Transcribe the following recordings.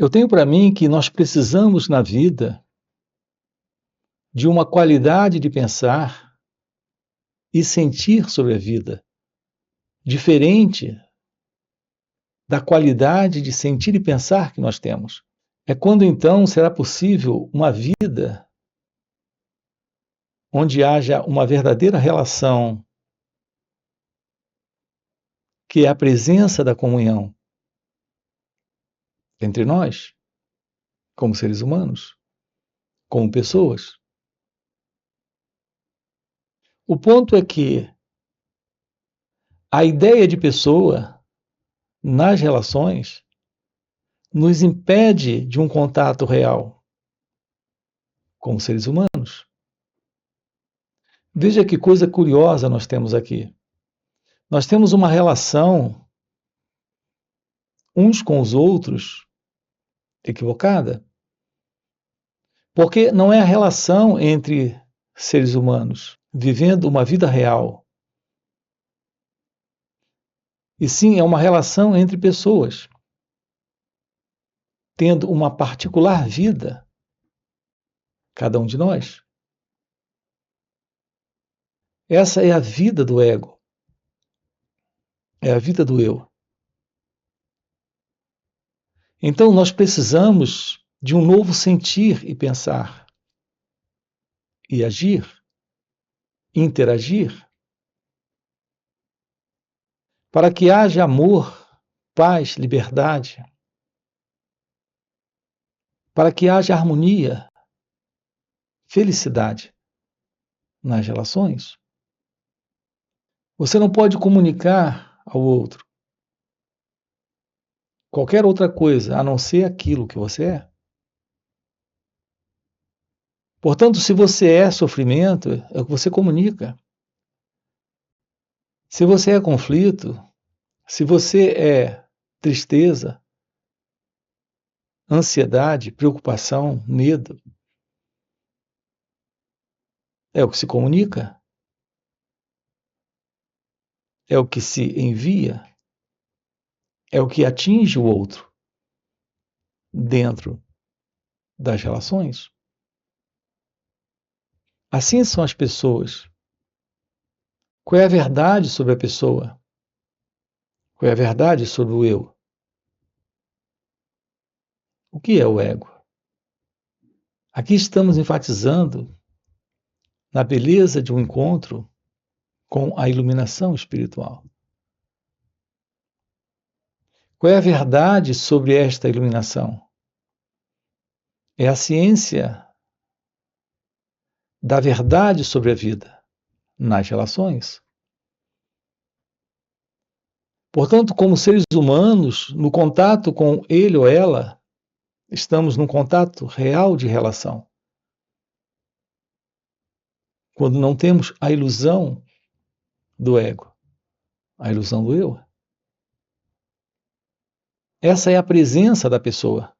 Eu tenho para mim que nós precisamos na vida de uma qualidade de pensar e sentir sobre a vida, diferente da qualidade de sentir e pensar que nós temos. É quando então será possível uma vida onde haja uma verdadeira relação, que é a presença da comunhão entre nós, como seres humanos, como pessoas. O ponto é que a ideia de pessoa nas relações nos impede de um contato real como seres humanos. Veja que coisa curiosa nós temos aqui. Nós temos uma relação uns com os outros equivocada, porque não é a relação entre seres humanos vivendo uma vida real, e sim é uma relação entre pessoas tendo uma particular vida, cada um de nós. Essa é a vida do ego, é a vida do eu. Então nós precisamos de um novo sentir e pensar, e agir, interagir, para que haja amor, paz, liberdade, para que haja harmonia, felicidade nas relações. Você não pode comunicar ao outro qualquer outra coisa a não ser aquilo que você é. Portanto, se você é sofrimento, é o que você comunica. Se você é conflito, se você é tristeza, ansiedade, preocupação, medo, é o que se comunica, é o que se envia, é o que atinge o outro dentro das relações. Assim são as pessoas. Qual é a verdade sobre a pessoa? Qual é a verdade sobre o eu? O que é o ego? Aqui estamos enfatizando na beleza de um encontro com a iluminação espiritual. Qual é a verdade sobre esta iluminação? É a ciência da verdade sobre a vida nas relações. Portanto, como seres humanos, no contato com ele ou ela, estamos num contato real de relação. Quando não temos a ilusão do ego, a ilusão do eu. Essa é a presença da pessoa.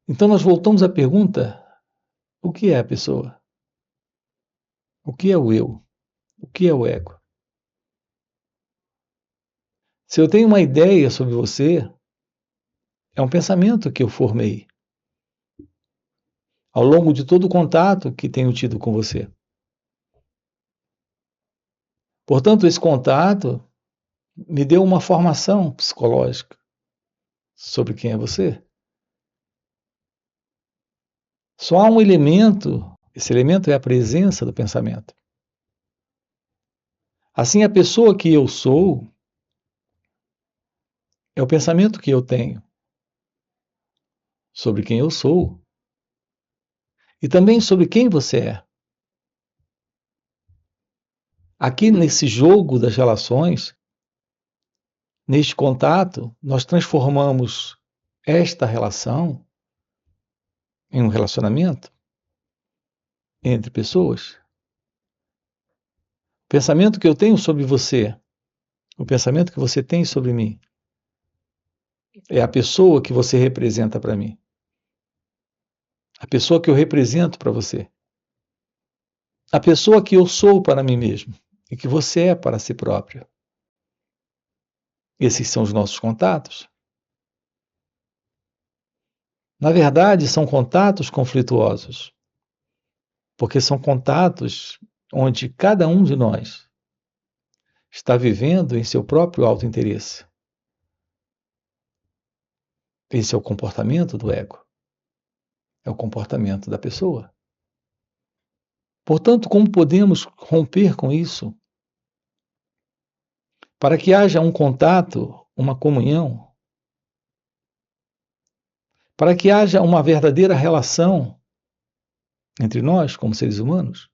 Então nós voltamos à pergunta: o que é a pessoa? O que é o eu? O que é o ego? Se eu tenho uma ideia sobre você, é um pensamento que eu formei ao longo de todo o contato que tenho tido com você. Portanto, esse contato me deu uma formação psicológica sobre quem é você. Só há um elemento, esse elemento é a presença do pensamento. Assim, a pessoa que eu sou é o pensamento que eu tenho sobre quem eu sou e também sobre quem você é. Aqui nesse jogo das relações, neste contato, nós transformamos esta relação em um relacionamento entre pessoas. O pensamento que eu tenho sobre você, o pensamento que você tem sobre mim, é a pessoa que você representa para mim. A pessoa que eu represento para você. A pessoa que eu sou para mim mesmo e que você é para si próprio. Esses são os nossos contatos. Na verdade, são contatos conflituosos, porque são contatos onde cada um de nós está vivendo em seu próprio auto-interesse. Esse é o comportamento do ego, é o comportamento da pessoa. Portanto, como podemos romper com isso? Para que haja um contato, uma comunhão, para que haja uma verdadeira relação entre nós, como seres humanos.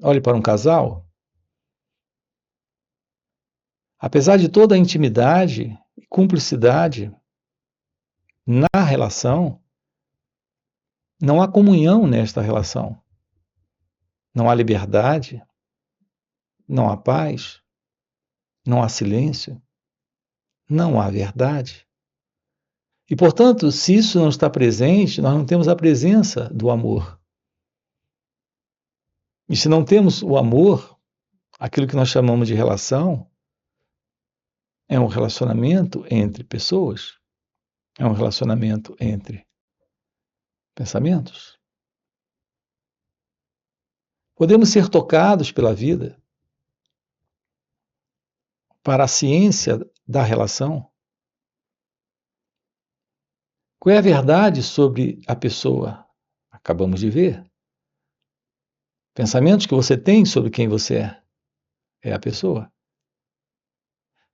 Olhe para um casal. Apesar de toda a intimidade e cumplicidade na relação, não há comunhão nesta relação. Não há liberdade, não há paz, não há silêncio, não há verdade. E, portanto, se isso não está presente, nós não temos a presença do amor. E se não temos o amor, aquilo que nós chamamos de relação, é um relacionamento entre pessoas, é um relacionamento entre pensamentos. Podemos ser tocados pela vida para a ciência da relação. Qual é a verdade sobre a pessoa? Acabamos de ver. Pensamentos que você tem sobre quem você é a pessoa.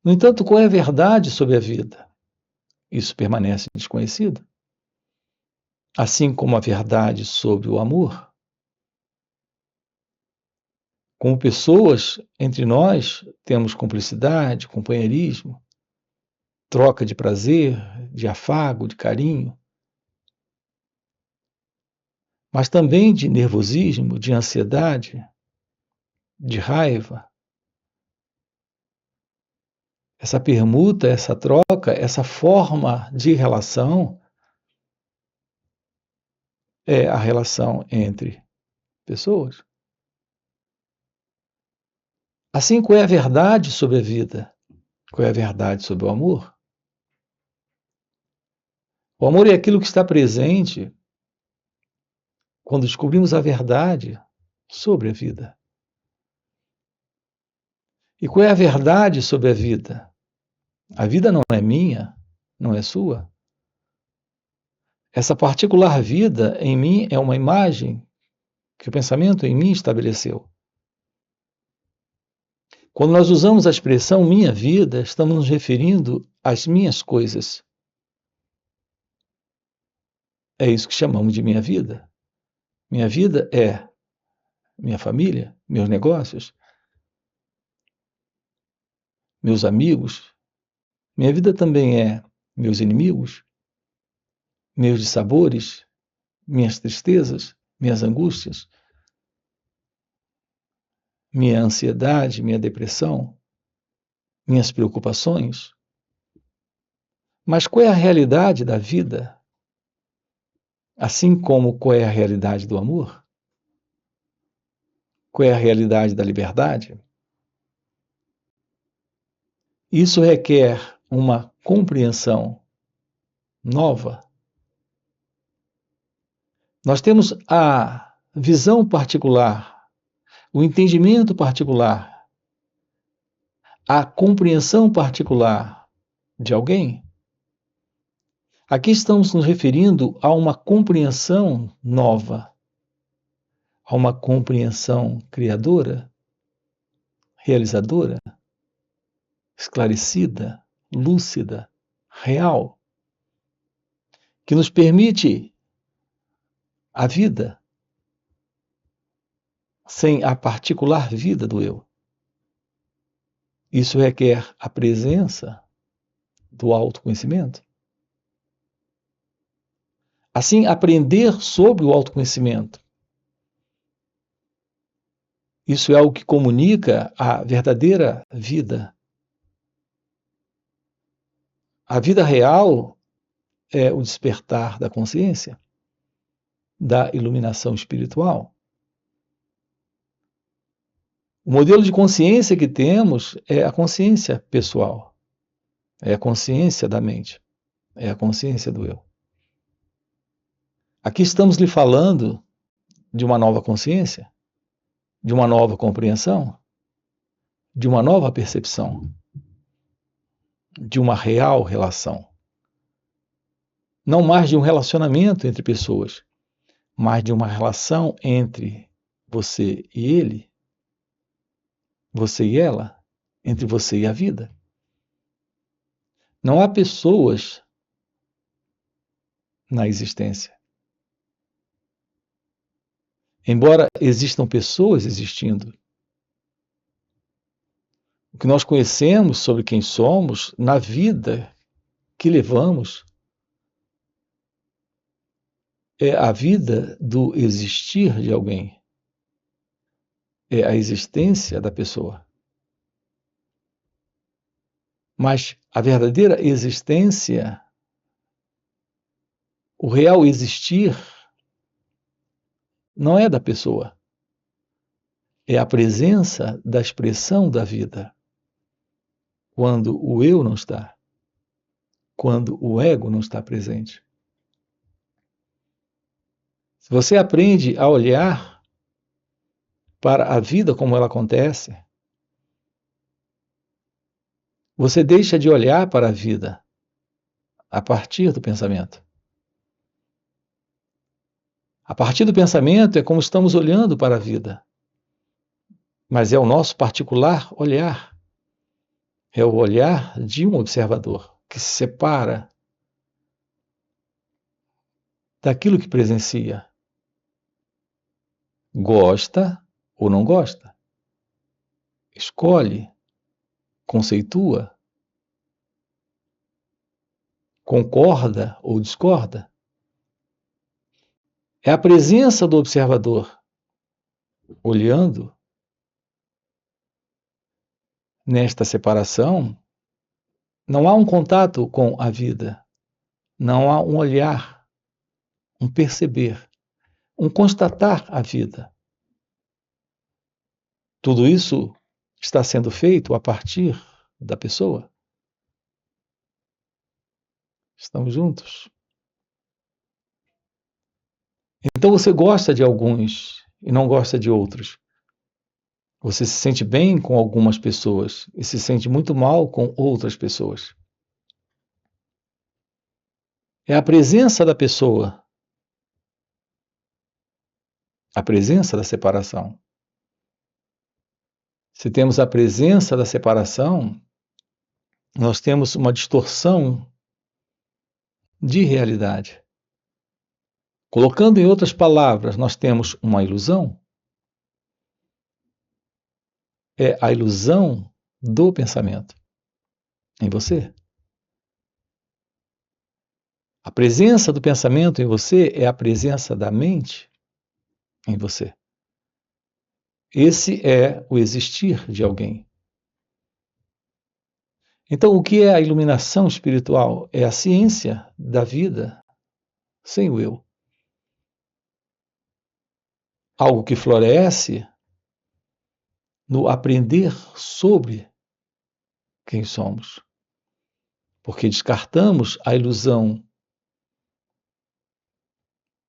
No entanto, qual é a verdade sobre a vida? Isso permanece desconhecido. Assim como a verdade sobre o amor. Como pessoas, entre nós, temos cumplicidade, companheirismo, troca de prazer, de afago, de carinho, mas também de nervosismo, de ansiedade, de raiva. Essa permuta, essa troca, essa forma de relação é a relação entre pessoas. Assim, qual é a verdade sobre a vida? Qual é a verdade sobre o amor? O amor é aquilo que está presente quando descobrimos a verdade sobre a vida. E qual é a verdade sobre a vida? A vida não é minha, não é sua. Essa particular vida em mim é uma imagem que o pensamento em mim estabeleceu. Quando nós usamos a expressão minha vida, estamos nos referindo às minhas coisas. É isso que chamamos de minha vida. Minha vida é minha família, meus negócios, meus amigos. Minha vida também é meus inimigos, meus dissabores, minhas tristezas, minhas angústias, minha ansiedade, minha depressão, minhas preocupações. Mas qual é a realidade da vida? Assim como qual é a realidade do amor? Qual é a realidade da liberdade? Isso requer uma compreensão nova. Nós temos a visão particular, o entendimento particular, a compreensão particular de alguém. Aqui estamos nos referindo a uma compreensão nova, a uma compreensão criadora, realizadora, esclarecida, lúcida, real, que nos permite a vida sem a particular vida do eu. Isso requer a presença do autoconhecimento. Assim, aprender sobre o autoconhecimento. Isso é algo que comunica a verdadeira vida. A vida real é o despertar da consciência, da iluminação espiritual. O modelo de consciência que temos é a consciência pessoal, é a consciência da mente. é a consciência do eu. Aqui estamos lhe falando de uma nova consciência, de uma nova compreensão, de uma nova percepção, de uma real relação. Não mais de um relacionamento entre pessoas, mas de uma relação entre você e ele, você e ela, entre você e a vida. Não há pessoas na existência. Embora existam pessoas existindo, o que nós conhecemos sobre quem somos na vida que levamos é a vida do existir de alguém, é a existência da pessoa. Mas a verdadeira existência, o real existir, não é da pessoa, é a presença da expressão da vida. Quando o eu não está, quando o ego não está presente. Se você aprende a olhar para a vida como ela acontece, você deixa de olhar para a vida a partir do pensamento. A partir do pensamento é como estamos olhando para a vida, mas é o nosso particular olhar. É o olhar de um observador que se separa daquilo que presencia. Gosta ou não gosta. Escolhe, conceitua, concorda ou discorda. É a presença do observador olhando. Nesta separação, não há um contato com a vida, não há um olhar, um perceber, um constatar a vida. Tudo isso está sendo feito a partir da pessoa. Estamos juntos. Então você gosta de alguns e não gosta de outros. Você se sente bem com algumas pessoas e se sente muito mal com outras pessoas. É a presença da pessoa, a presença da separação. Se temos a presença da separação, nós temos uma distorção de realidade. Colocando em outras palavras, nós temos uma ilusão. É a ilusão do pensamento em você. A presença do pensamento em você é a presença da mente em você. Esse é o existir de alguém. Então, o que é a iluminação espiritual? É a ciência da vida sem o eu. Algo que floresce no aprender sobre quem somos. Porque descartamos a ilusão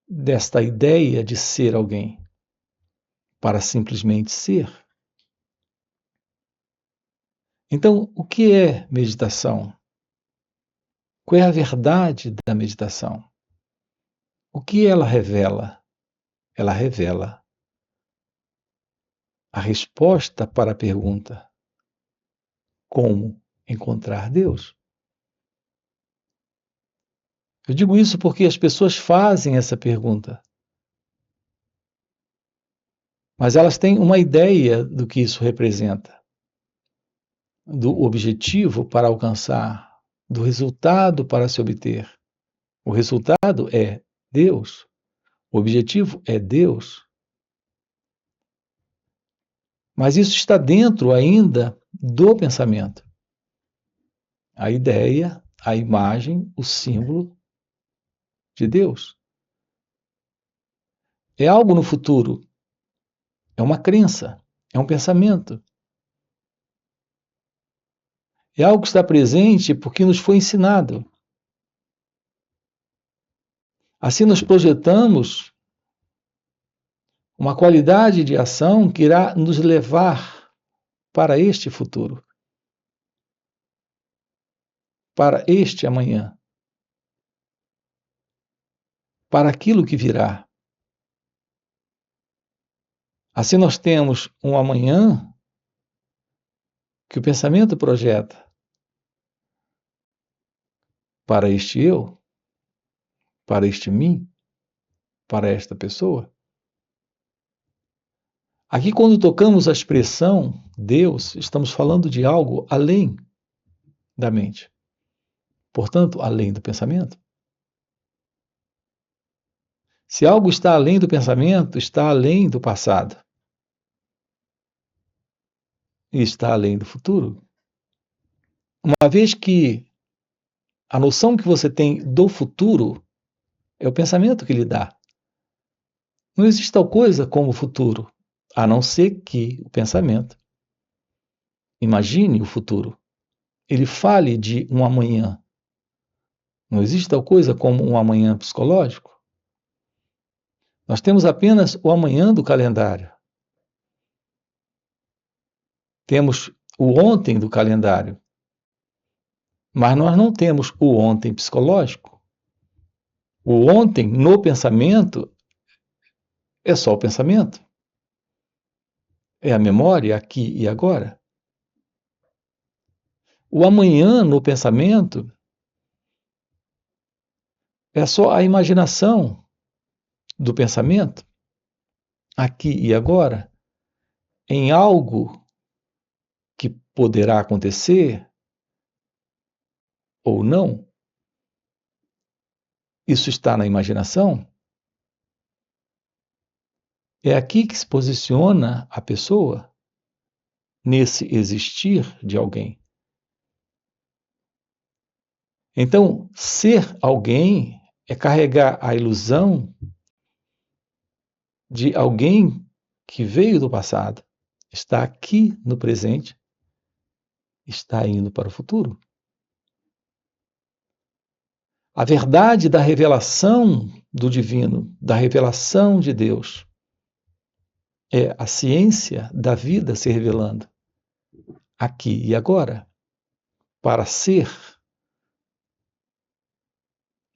desta ideia de ser alguém para simplesmente ser. Então, o que é meditação? Qual é a verdade da meditação? O que ela revela? Ela revela a resposta para a pergunta: como encontrar Deus? Eu digo isso porque as pessoas fazem essa pergunta, mas elas têm uma ideia do que isso representa, do objetivo para alcançar, do resultado para se obter. O resultado é Deus, o objetivo é Deus. Mas isso está dentro ainda do pensamento. A ideia, a imagem, o símbolo de Deus. É algo no futuro, é uma crença, é um pensamento. É algo que está presente porque nos foi ensinado. Assim nós projetamos uma qualidade de ação que irá nos levar para este futuro, para este amanhã, para aquilo que virá. Assim nós temos um amanhã que o pensamento projeta para este eu, para este mim, para esta pessoa. Aqui, quando tocamos a expressão Deus, estamos falando de algo além da mente, portanto, além do pensamento. Se algo está além do pensamento, está além do passado e está além do futuro. Uma vez que a noção que você tem do futuro é o pensamento que lhe dá. Não existe tal coisa como futuro, a não ser que o pensamento imagine o futuro. Ele fale de um amanhã. Não existe tal coisa como um amanhã psicológico. Nós temos apenas o amanhã do calendário. Temos o ontem do calendário. Mas nós não temos o ontem psicológico. O ontem no pensamento é só o pensamento. É a memória aqui e agora. O amanhã no pensamento é só a imaginação do pensamento, aqui e agora, em algo que poderá acontecer ou não. Isso está na imaginação. É aqui que se posiciona a pessoa nesse existir de alguém. Então, ser alguém é carregar a ilusão de alguém que veio do passado, está aqui no presente, está indo para o futuro. A verdade da revelação do divino, da revelação de Deus, é a ciência da vida se revelando aqui e agora, para ser.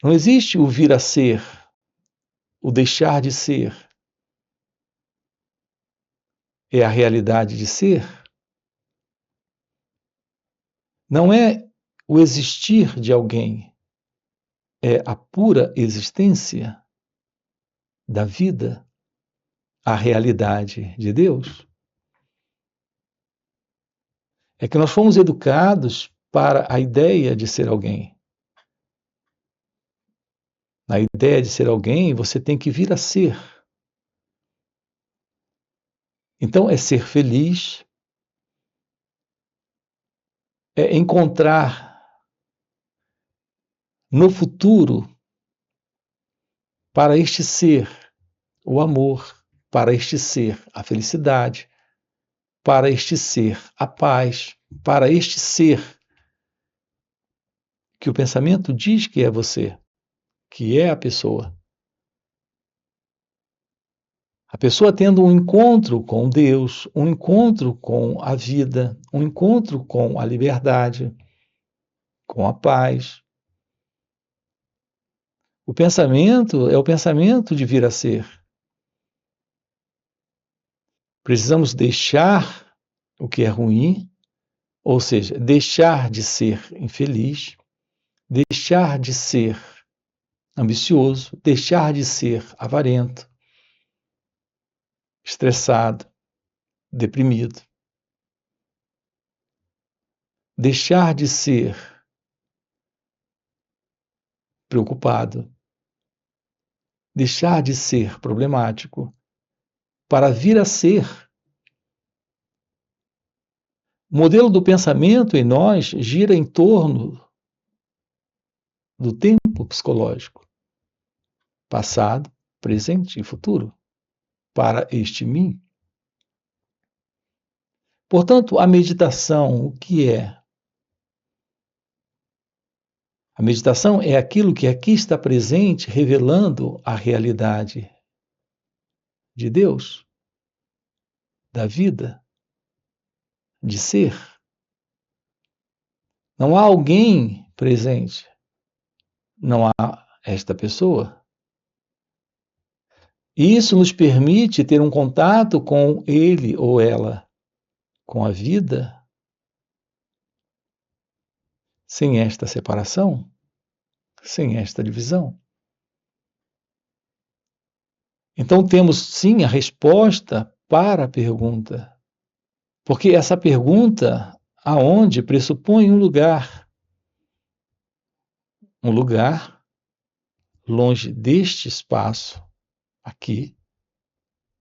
Não existe o vir a ser, o deixar de ser. É a realidade de ser. Não é o existir de alguém, é a pura existência da vida, a realidade de Deus. É que nós fomos educados para a ideia de ser alguém. Na ideia de ser alguém, você tem que vir a ser. Então, é ser feliz, é encontrar no futuro, para este ser, o amor, para este ser, a felicidade, para este ser, a paz, para este ser que o pensamento diz que é você, que é a pessoa. A pessoa tendo um encontro com Deus, um encontro com a vida, um encontro com a liberdade, com a paz. O pensamento é o pensamento de vir a ser. Precisamos deixar o que é ruim, ou seja, deixar de ser infeliz, deixar de ser ambicioso, deixar de ser avarento, estressado, deprimido. Deixar de ser preocupado, deixar de ser problemático, para vir a ser. O modelo do pensamento em nós gira em torno do tempo psicológico, passado, presente e futuro, para este mim. Portanto, a meditação, o que é? A meditação é aquilo que aqui está presente, revelando a realidade de Deus, da vida, de ser. Não há alguém presente, não há esta pessoa. E isso nos permite ter um contato com ele ou ela, com a vida, sem esta separação, sem esta divisão. Então temos sim a resposta para a pergunta, porque essa pergunta aonde pressupõe um lugar longe deste espaço, aqui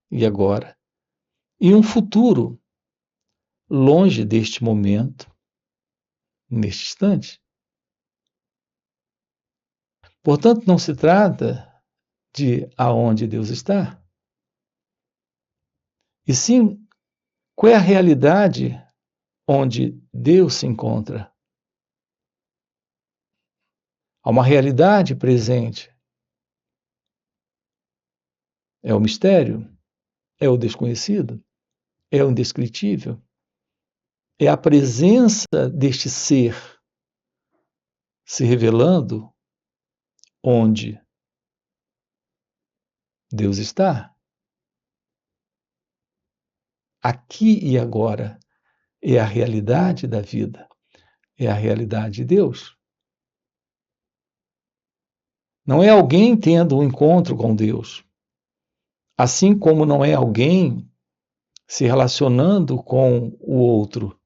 e agora, e um futuro longe deste momento, neste instante. Portanto, não se trata de aonde Deus está, e sim qual é a realidade onde Deus se encontra. Há uma realidade presente. É o mistério, é o desconhecido, é o indescritível. É a presença deste ser se revelando onde Deus está. Aqui e agora é a realidade da vida, é a realidade de Deus. Não é alguém tendo um encontro com Deus, assim como não é alguém se relacionando com o outro.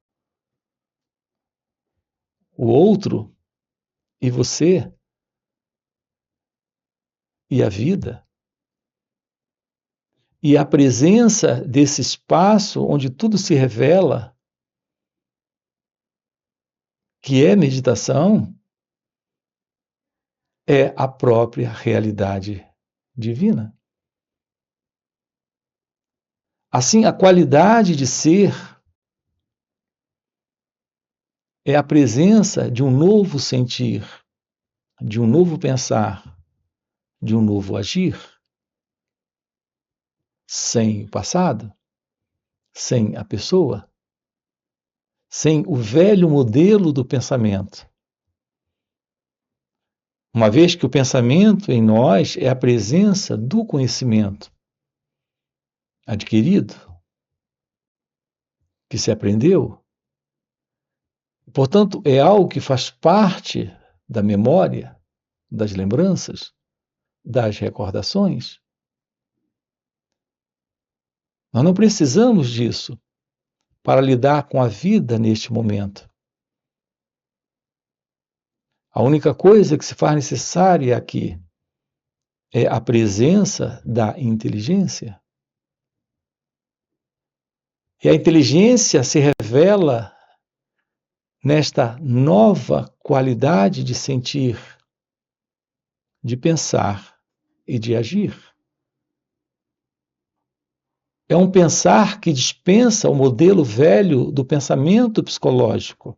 O outro e você e a vida. E a presença desse espaço onde tudo se revela, que é meditação, é a própria realidade divina. Assim, a qualidade de ser é a presença de um novo sentir, de um novo pensar, de um novo agir, sem o passado, sem a pessoa, sem o velho modelo do pensamento. Uma vez que o pensamento em nós é a presença do conhecimento adquirido, que se aprendeu. Portanto, é algo que faz parte da memória, das lembranças, das recordações. Nós não precisamos disso para lidar com a vida neste momento. A única coisa que se faz necessária aqui é a presença da inteligência. E a inteligência se revela nesta nova qualidade de sentir, de pensar e de agir. É um pensar que dispensa o modelo velho do pensamento psicológico.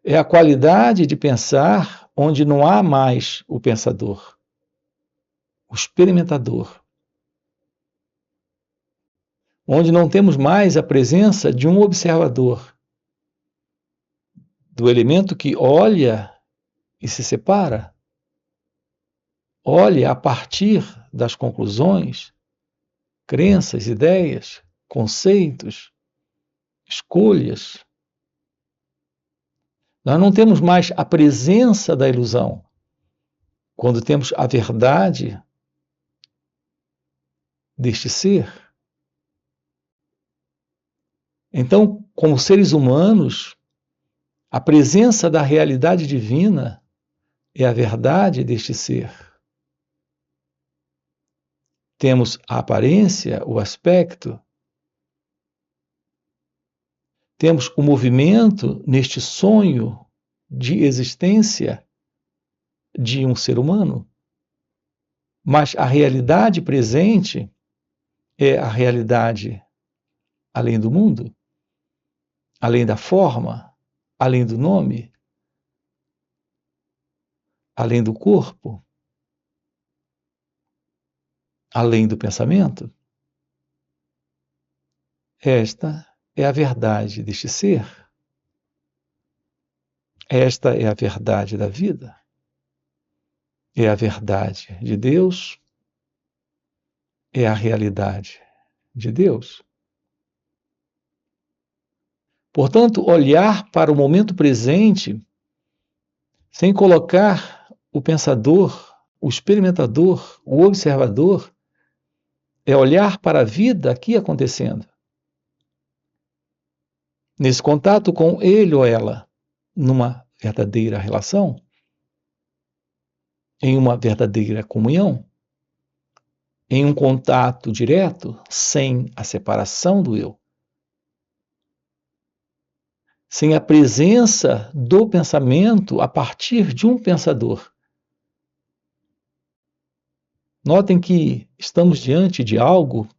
É a qualidade de pensar onde não há mais o pensador, o experimentador. Onde não temos mais a presença de um observador, do elemento que olha e se separa, olha a partir das conclusões, crenças, ideias, conceitos, escolhas. Nós não temos mais a presença da ilusão. Quando temos a verdade deste ser. Então, como seres humanos, a presença da realidade divina é a verdade deste ser. Temos a aparência, o aspecto, temos o movimento neste sonho de existência de um ser humano, mas a realidade presente é a realidade além do mundo, além da forma, além do nome, além do corpo, além do pensamento? Esta é a verdade deste ser. Esta é a verdade da vida. É a verdade de Deus. É a realidade de Deus. Portanto, olhar para o momento presente sem colocar o pensador, o experimentador, o observador, é olhar para a vida aqui acontecendo. Nesse contato com ele ou ela, numa verdadeira relação, em uma verdadeira comunhão, em um contato direto, sem a separação do eu, sem a presença do pensamento a partir de um pensador. Notem que estamos diante de algo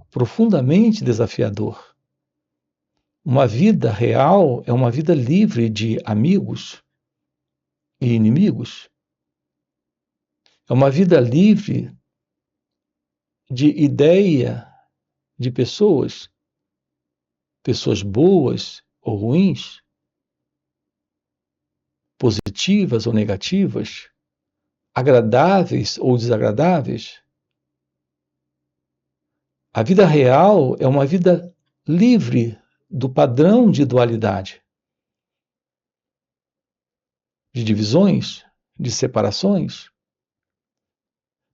profundamente desafiador. Uma vida real é uma vida livre de amigos e inimigos. É uma vida livre de ideia de pessoas, pessoas boas ou ruins, positivas ou negativas, agradáveis ou desagradáveis. A vida real é uma vida livre do padrão de dualidade, de divisões, de separações.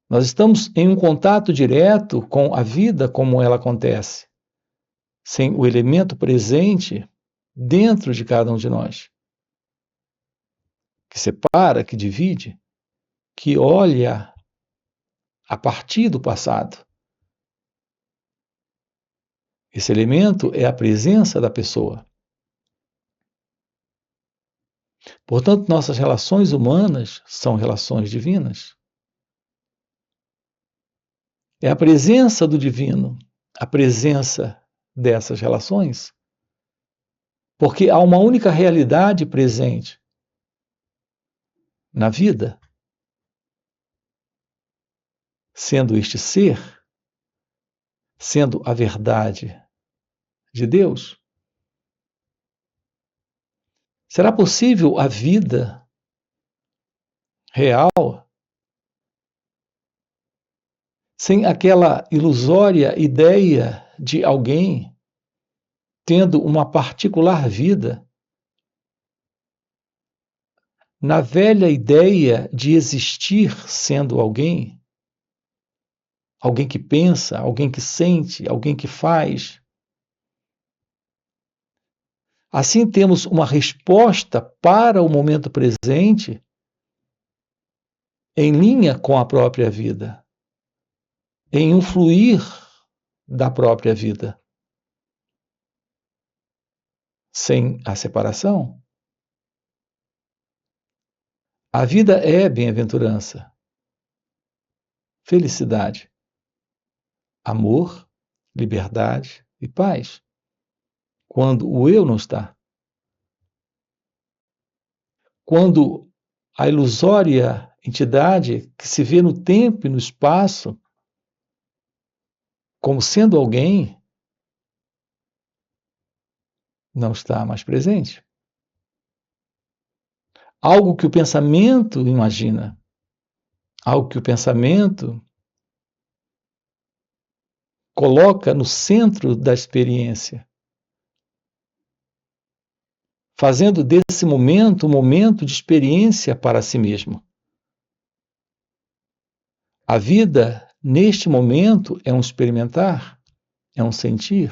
Nós estamos em um contato direto com a vida como ela acontece, sem o elemento presente dentro de cada um de nós, que separa, que divide, que olha a partir do passado. Esse elemento é a presença da pessoa. Portanto, nossas relações humanas são relações divinas. É a presença do divino, a presença dessas relações, porque há uma única realidade presente na vida, sendo este ser, sendo a verdade de Deus. Será possível a vida real sem aquela ilusória ideia de alguém tendo uma particular vida, na velha ideia de existir sendo alguém, alguém que pensa, alguém que sente, alguém que faz? Assim temos uma resposta para o momento presente em linha com a própria vida, em um fluir da própria vida. Sem a separação, a vida é bem-aventurança, felicidade, amor, liberdade e paz, quando o eu não está. Quando a ilusória entidade que se vê no tempo e no espaço como sendo alguém não está mais presente. Algo que o pensamento imagina, algo que o pensamento coloca no centro da experiência, fazendo desse momento um momento de experiência para si mesmo. A vida, neste momento, é um experimentar, é um sentir.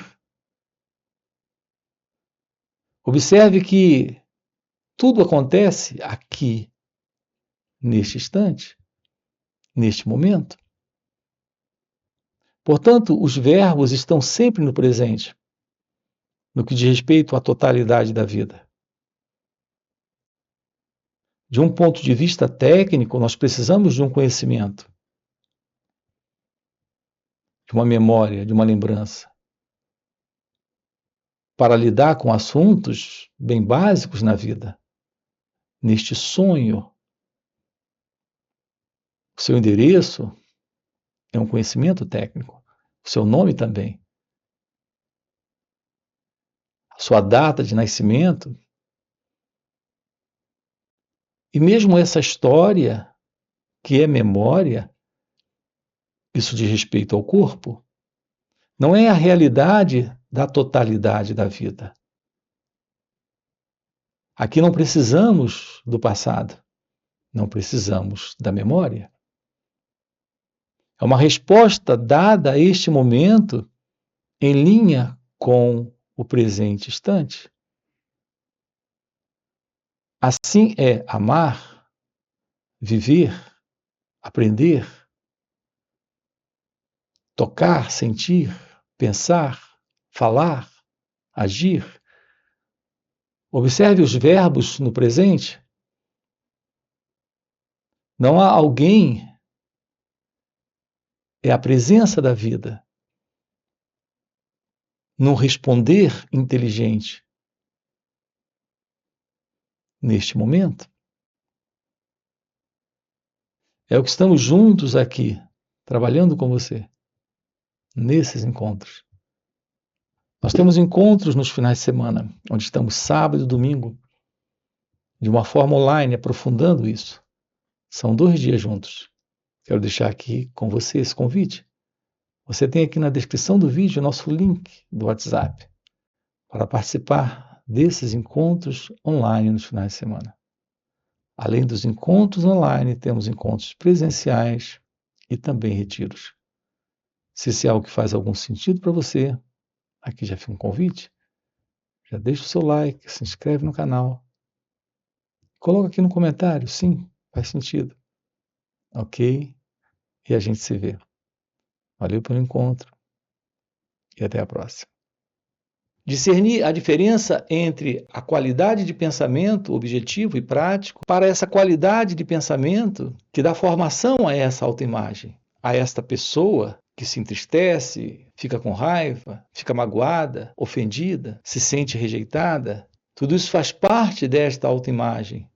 Observe que tudo acontece aqui, neste instante, neste momento. Portanto, os verbos estão sempre no presente, no que diz respeito à totalidade da vida. De um ponto de vista técnico, nós precisamos de um conhecimento, de uma memória, de uma lembrança, para lidar com assuntos bem básicos na vida, neste sonho seu endereço é um conhecimento técnico, o seu nome também. A sua data de nascimento. E mesmo essa história, que é memória, isso diz respeito ao corpo, não é a realidade da totalidade da vida. Aqui não precisamos do passado, não precisamos da memória. É uma resposta dada a este momento em linha com o presente instante. Assim é amar, viver, aprender, tocar, sentir, pensar, falar, agir. Observe os verbos no presente. Não há alguém, é a presença da vida. No responder inteligente neste momento. É o que estamos juntos aqui, trabalhando com você, nesses encontros. Nós temos encontros nos finais de semana, onde estamos sábado e domingo, de uma forma online, aprofundando isso. São 2 dias juntos. Quero deixar aqui com você esse convite. Você tem aqui na descrição do vídeo o nosso link do WhatsApp para participar desses encontros online nos finais de semana. Além dos encontros online, temos encontros presenciais e também retiros. Se esse é algo que faz algum sentido para você, aqui já fica um convite. Já deixa o seu like, se inscreve no canal. Coloca aqui no comentário, sim, faz sentido. Ok? E a gente se vê. Valeu pelo encontro e até a próxima. Discernir a diferença entre a qualidade de pensamento objetivo e prático para essa qualidade de pensamento que dá formação a essa autoimagem, a esta pessoa que se entristece, fica com raiva, fica magoada, ofendida, se sente rejeitada. Tudo isso faz parte desta autoimagem.